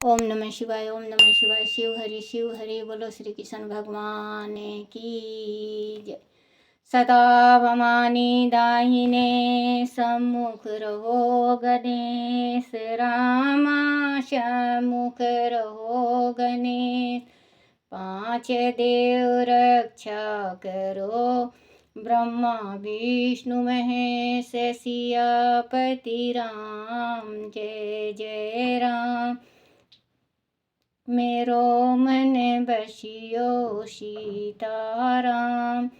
ओम नमः शिवाय, ओम नमः शिवाय। शिव हरि बोलो श्री कृष्ण भगवान की जय। सदा भवानी दाहिने सम्मुख रहो गणेश, रामा सम्मुख रहो गणेश। पांच देव रक्षा करो, ब्रह्मा विष्णु महेश, सियापति राम जय जय राम। मेरो मन बसियो सीताराम,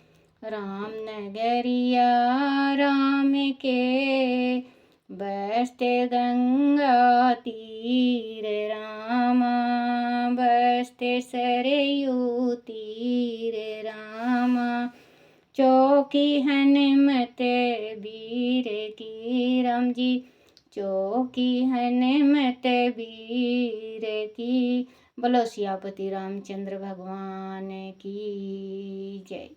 राम नगरिया राम के, बसते गंगा तीर रामा, बसते सरयू तीर रामा। चौकी हनुमत वीर की राम जी, चौकी हनुमत वीर की। बोलो सियापति रामचंद्र भगवान की जय।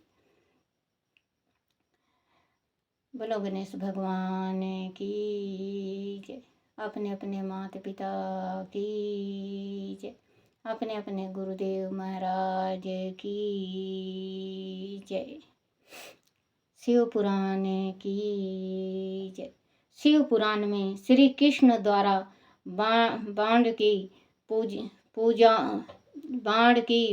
बोलो गणेश भगवान की जय। अपने अपने माता पिता की जय, अपने अपने गुरुदेव महाराज की जय। शिव पुराण की जय। शिव पुराण में श्री कृष्ण द्वारा बाण की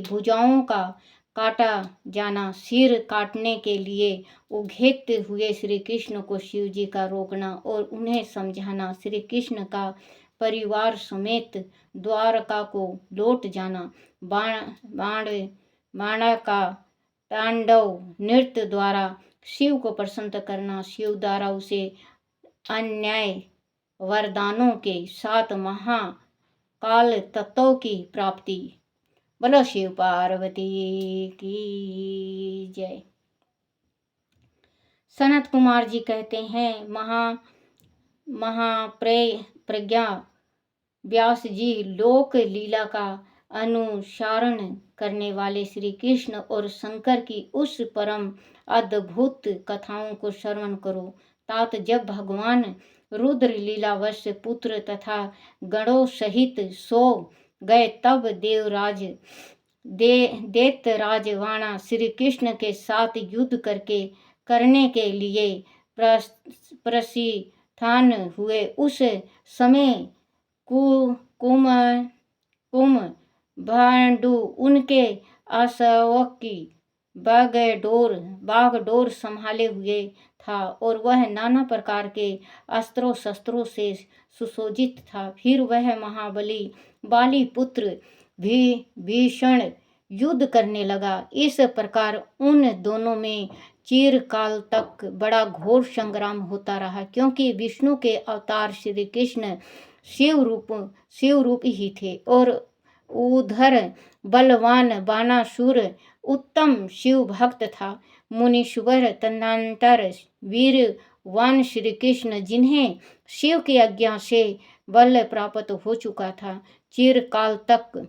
भुजाओं का काटा जाना, सिर काटने के लिए उघेत हुए श्री कृष्ण को शिव जी का रोकना और उन्हें समझाना, श्री कृष्ण का परिवार समेत द्वारका को लौट जाना, बाण का तांडव नृत्य द्वारा शिव को प्रसन्न करना, शिव द्वारा उसे अन्याय वरदानों के 7 महाकाल तत्वों की प्राप्ति। बोलो शिव पार्वती की जय। सनत कुमार जी कहते हैं, महाप्रज्ञा व्यास जी लोक लीला का अनुसरण करने वाले श्री कृष्ण और शंकर की उस परम अद्भुत कथाओं को श्रवण करो। तात जब भगवान रुद्र लीलावश पुत्र तथा गणों सहित सो गए, तब दैत्यराज वाणा श्री कृष्ण के साथ युद्ध करने के लिए प्रस्थान हुए। उस समय कुम भांडु उनके आश्वाकी बागडोर संभाले हुए था और वह नाना प्रकार के अस्त्रों शस्त्रों से सुसज्जित था। फिर वह महाबली बाली पुत्र भीषण युद्ध करने लगा। इस प्रकार उन दोनों में चिरकाल तक बड़ा घोर संग्राम होता रहा, क्योंकि विष्णु के अवतार श्री कृष्ण शिव रूप ही थे और उधर बलवान बाणासुर उत्तम शिव भक्त था। मुनीश्वर तदनंतर वीरवान श्री कृष्ण, जिन्हें शिव की आज्ञा से बल प्राप्त हो चुका था, चिरकाल तक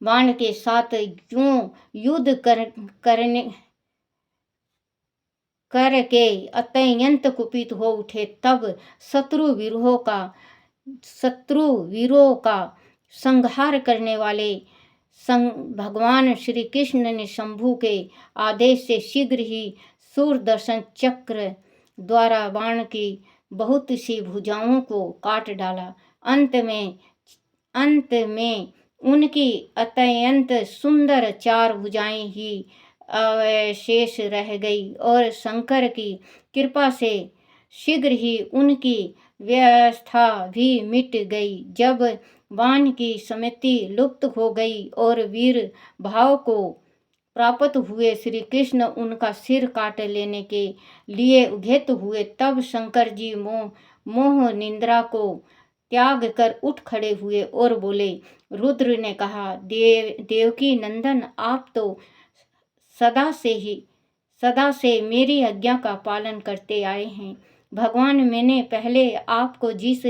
बाण के साथ यूं युद्ध करके अत्यंत कुपित हो उठे। तब शत्रु वीरों का संहार करने वाले भगवान श्री कृष्ण ने शंभु के आदेश से शीघ्र ही सुदर्शन चक्र द्वारा बाण की बहुत सी भुजाओं को काट डाला। अंत में उनकी अत्यंत सुंदर 4 भुजाएं ही अवशेष रह गई और शंकर की कृपा से शीघ्र ही उनकी व्यवस्था भी मिट गई। जब बाण की समिति लुप्त हो गई और वीर भाव को प्राप्त हुए श्री कृष्ण उनका सिर काट लेने के लिए उद्यत हुए, तब शंकर जी मोह निद्रा को त्याग कर उठ खड़े हुए और बोले। रुद्र ने कहा, देवकी नंदन, आप तो सदा से मेरी आज्ञा का पालन करते आए हैं। भगवान, मैंने पहले आपको जिस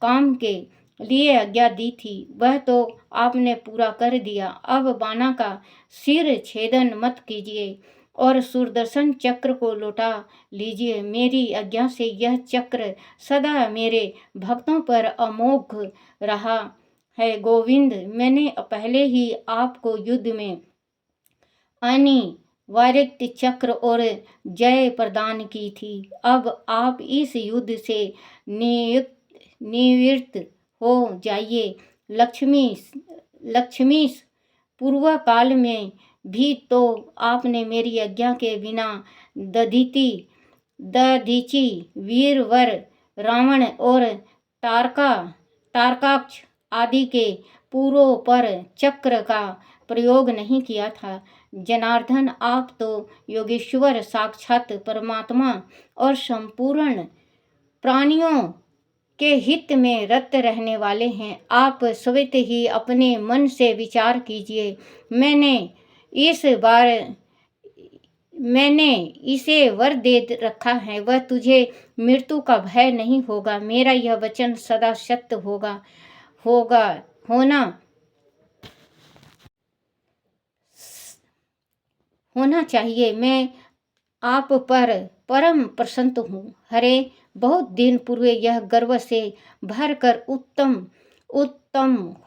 काम के लिए आज्ञा दी थी वह तो आपने पूरा कर दिया। अब बाणा का सिर छेदन मत कीजिए और सुदर्शन चक्र को लौटा लीजिए। मेरी आज्ञा से यह चक्र सदा मेरे भक्तों पर अमोघ रहा है गोविंद, मैंने पहले ही आपको युद्ध में अनिवार्य चक्र और जय प्रदान की थी। अब आप इस युद्ध से निवृत्त हो जाइए। लक्ष्मी पूर्व काल में भी तो आपने मेरी आज्ञा के बिना दधीचि वीरवर रावण और तारकाक्ष आदि के पुरों पर चक्र का प्रयोग नहीं किया था। जनार्दन, आप तो योगेश्वर साक्षात परमात्मा और संपूर्ण प्राणियों के हित में रत रहने वाले हैं। आप स्वयं ही अपने मन से विचार कीजिए। मैंने इसे वर दे रखा है, वह तुझे मृत्यु का भय नहीं होगा। मेरा यह वचन सदा सत्य होना चाहिए। मैं आप पर परम प्रसन्न हूँ। हरे, बहुत दिन पूर्व यह गर्व से भरकर उत्तम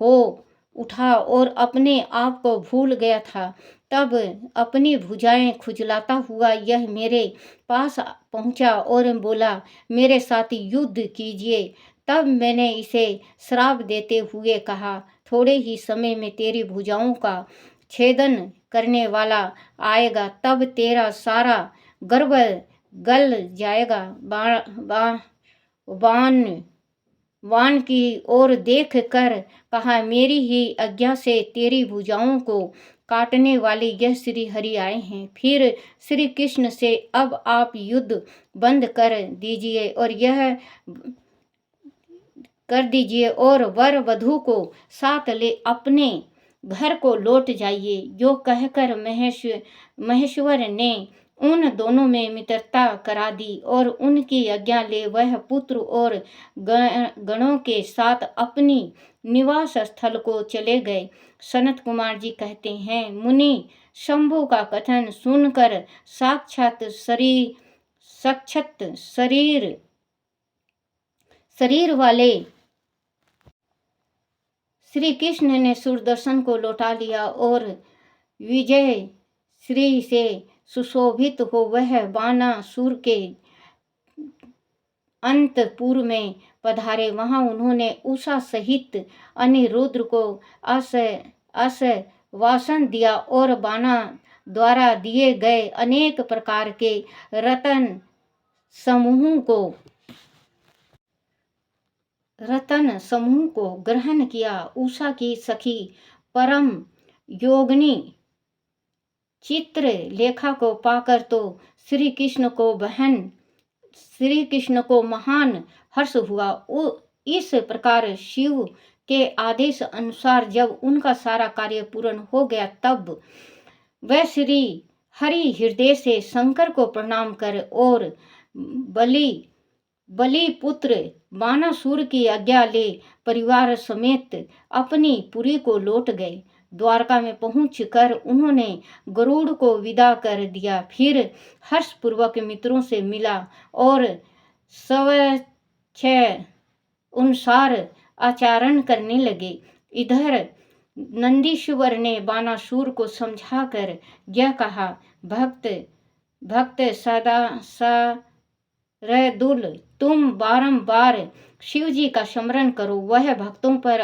हो उठा और अपने आप को भूल गया था। तब अपनी भुजाएं खुजलाता हुआ यह मेरे पास पहुंचा और बोला, मेरे साथ युद्ध कीजिए। तब मैंने इसे श्राप देते हुए कहा, थोड़े ही समय में तेरी भुजाओं का छेदन करने वाला आएगा, तब तेरा सारा गर्व गल जाएगा। वान की ओर देख कर कहा, मेरी ही आज्ञा से तेरी भुजाओं को काटने वाले यह श्री हरि आए हैं। फिर श्री कृष्ण से, अब आप युद्ध बंद कर दीजिए और वर वधू को साथ ले अपने घर को लौट जाइए। जो कहकर महेश्वर ने उन दोनों में मित्रता करा दी और उनकी आज्ञा ले वह पुत्र और गणों के साथ अपनी निवास स्थल को चले गए। सनत कुमार जी कहते हैं, मुनि शंभु का कथन सुनकर साक्षात शरीर वाले श्री कृष्ण ने सुदर्शन को लौटा लिया और विजय श्री से सुशोभित हो वह बानासुर के अंतपुर में पधारे। वहां उन्होंने उषा सहित अनिरुद्ध को आश्वासन दिया और बाना द्वारा दिए गए अनेक प्रकार के रतन समूह को ग्रहण किया। उषा की सखी परम योगिनी चित्रलेखा को पाकर तो श्री कृष्ण को महान हर्ष हुआ। इस प्रकार शिव के आदेश अनुसार जब उनका सारा कार्य पूर्ण हो गया, तब वह श्री हरि हृदय से शंकर को प्रणाम कर और बलि पुत्र बानासुर की आज्ञा ले परिवार समेत अपनी पुरी को लौट गए। द्वारका में पहुंचकर उन्होंने गरुड़ को विदा कर दिया। फिर हर्षपूर्वक मित्रों से मिला और अनुसार आचरण करने लगे। इधर नंदीश्वर ने बानासुर को समझाकर यह कहा, भक्त सरदुल, तुम बारंबार शिव जी का स्मरण करो, वह भक्तों पर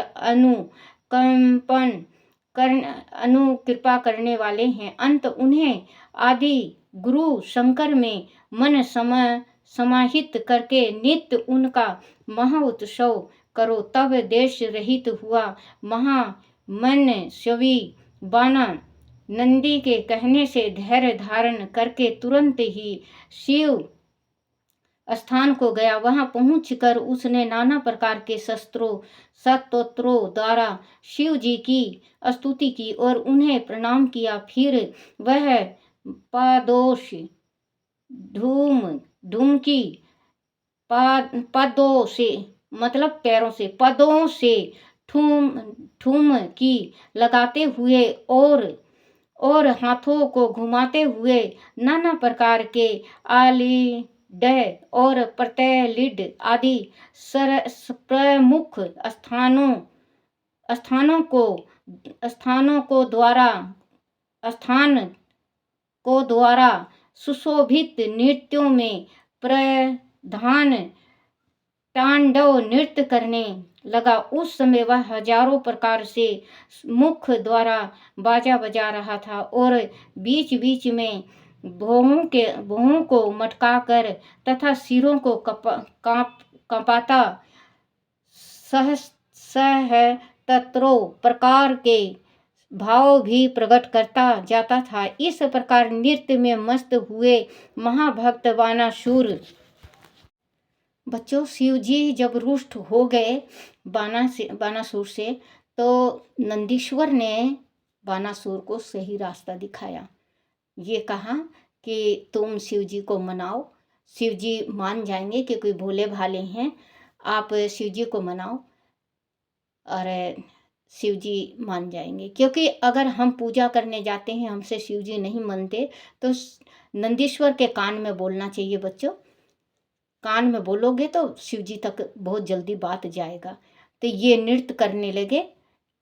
अनुकृपा करने वाले हैं। अंत उन्हें आदि गुरु शंकर में मन समाहित करके नित्य उनका महोत्सव करो। तब देश रहित हुआ महामनस्वी बाना नंदी के कहने से धैर्य धारण करके तुरंत ही शिव स्थान को गया। वहां पहुंचकर उसने नाना प्रकार के स्तोत्रों द्वारा शिव जी की स्तुति की और उन्हें प्रणाम किया। फिर वह पदों से ठूम की लगाते हुए और हाथों को घुमाते हुए नाना प्रकार के आलिड और प्रत्यलिड आदि प्रमुख स्थानों को स्थानों को द्वारा स्थान को द्वारा सुशोभित नृत्यों में प्रधान तांडव नृत्य करने लगा। उस समय वह हजारों प्रकार से मुख द्वारा बाजा बजा रहा था और बीच बीच में भौहों को मटकाकर तथा सिरों को कंपाता सहस्त्रों प्रकार के भाव भी प्रकट करता जाता था। इस प्रकार नृत्य में मस्त हुए महाभक्त बानासुर। बच्चों, शिव जी जब रुष्ट हो गए बानासुर से, तो नंदीश्वर ने बानासुर को सही रास्ता दिखाया। ये कहा कि तुम शिव जी को मनाओ, शिव जी मान जाएंगे कि कोई भोले भाले हैं, आप शिव जी को मनाओ और शिव जी मान जाएंगे। क्योंकि अगर हम पूजा करने जाते हैं, हमसे शिव जी नहीं मानते, तो नंदीश्वर के कान में बोलना चाहिए बच्चों। कान में बोलोगे तो शिव जी तक बहुत जल्दी बात जाएगा। तो ये नृत्य करने लगे,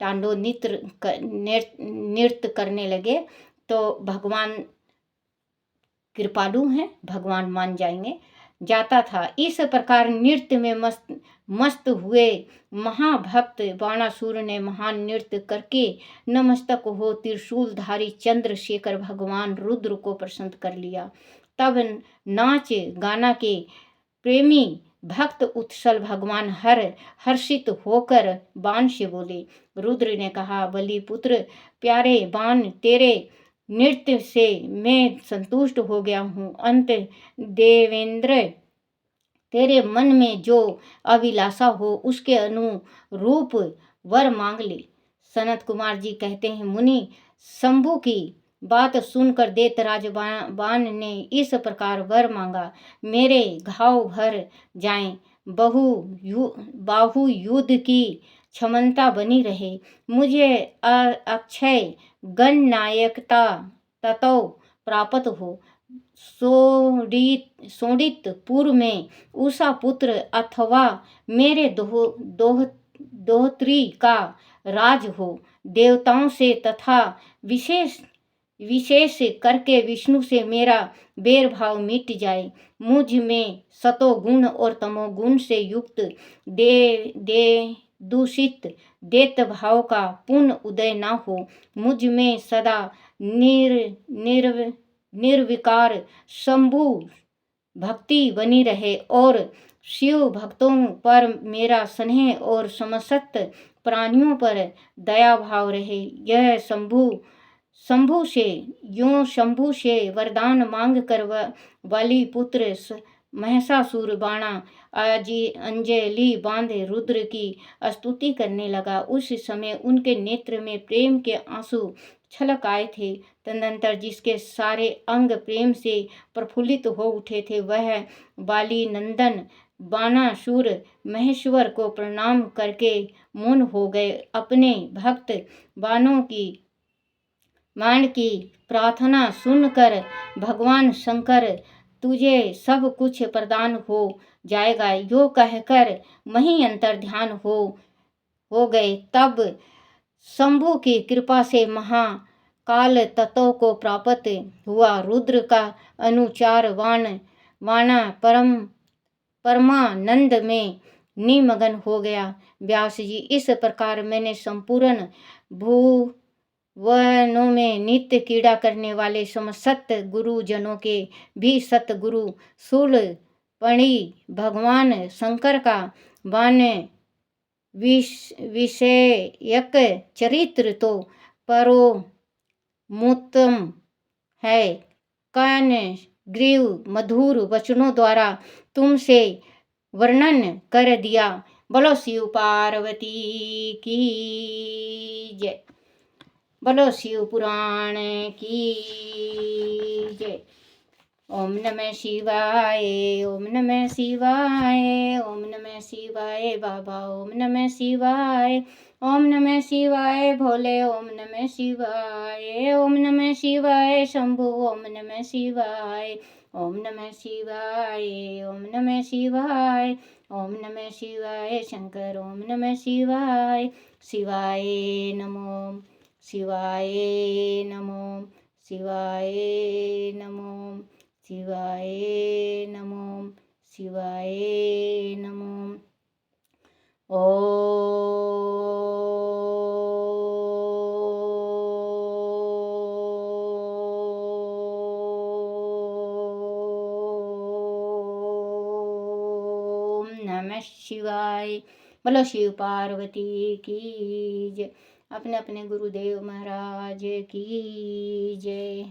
तांडव नृत्य करने लगे। तो भगवान कृपालु हैं, भगवान मान जाता था। इस प्रकार नृत्य में मस्त हुए महाभक्त बाणासुर ने महान नृत्य करके नमस्तक हो त्रिशूलधारी चंद्रशेखर भगवान रुद्र को प्रसन्न कर लिया। तब नाच गाना के प्रेमी भक्त उत्सल भगवान हर्षित होकर बाण से बोले। रुद्र ने कहा, बलि पुत्र प्यारे बाण, तेरे नृत्य से मैं संतुष्ट हो गया हूँ। अंत देवेंद्र, तेरे मन में जो अभिलाषा हो उसके अनुरूप वर मांग ले। सनत कुमार जी कहते हैं, मुनि शंभु की बात सुनकर दैत्यराज बाण ने इस प्रकार वर मांगा, मेरे घाव भर जाएं, बाहु युद्ध की क्षमता बनी रहे, मुझे अक्षय गणनायकता ततो प्राप्त हो। सोडितपुर में उषा पुत्र अथवा मेरे दोहत्री का राज हो। देवताओं से तथा विशेष करके विष्णु से मेरा बैर भाव मिट जाए। मुझ में सतोगुण और तमोगुण से युक्त दूषित दैत्य भाव का पुनः उदय न हो। मुझ में सदा निर्विकार शंभु भक्ति बनी रहे और शिव भक्तों पर मेरा स्नेह और समस्त प्राणियों पर दया भाव रहे। यह शंभु से वरदान मांग कर बलि पुत्र महिषासुर बाणा अंजलि बांधे रुद्र की स्तुति करने लगा। उस समय उनके नेत्र में प्रेम के आंसू छलक आए थे। तदनंतर जिसके सारे अंग प्रेम से प्रफुल्लित हो उठे थे, वह बाली नंदन बानासुर महेश्वर को प्रणाम करके मौन हो गए। अपने भक्त बाण की प्रार्थना सुनकर भगवान शंकर तुझे सब कुछ प्रदान हो जाएगा, यो कहकर वहीं अंतर्ध्यान हो गए। तब शंभु की कृपा से महाकाल तत्व को प्राप्त हुआ। रुद्र का अनुचार वाणा परमानंद में निमग्न हो गया। व्यास जी, इस प्रकार मैंने संपूर्ण भुवनों में नित्य क्रीड़ा करने वाले समस्त गुरुजनों के भी सतगुरु शूलपणि भगवान शंकर का बाण विषयक चरित्र तो परोमुत्तम है। कान ग्रीव मधुर वचनों द्वारा तुमसे वर्णन कर दिया। बोलो शिव पार्वती की जय, बोलो शिव पुराण की जय। ओम नमः शिवाय, ओम नमः शिवाय, ओम नमः शिवाय बाबा, ओम नमः शिवाय, ओम नमः शिवाय भोले, ओम नमः शिवाय, ओम नमः शिवाय शंभु, ओम नमः शिवाय, ओम नमः शिवाय, ओम नमः शिवाय, ओम नमः शिवाय शंकर ओम नमः शिवाय शिवाय नमो शिवाय नमो शिवाय नमो शिवाय नमो शिवाय नमो ओम नमः शिवाय। बोलो शिव पार्वती की जय। अपने अपने गुरुदेव महाराज की जय।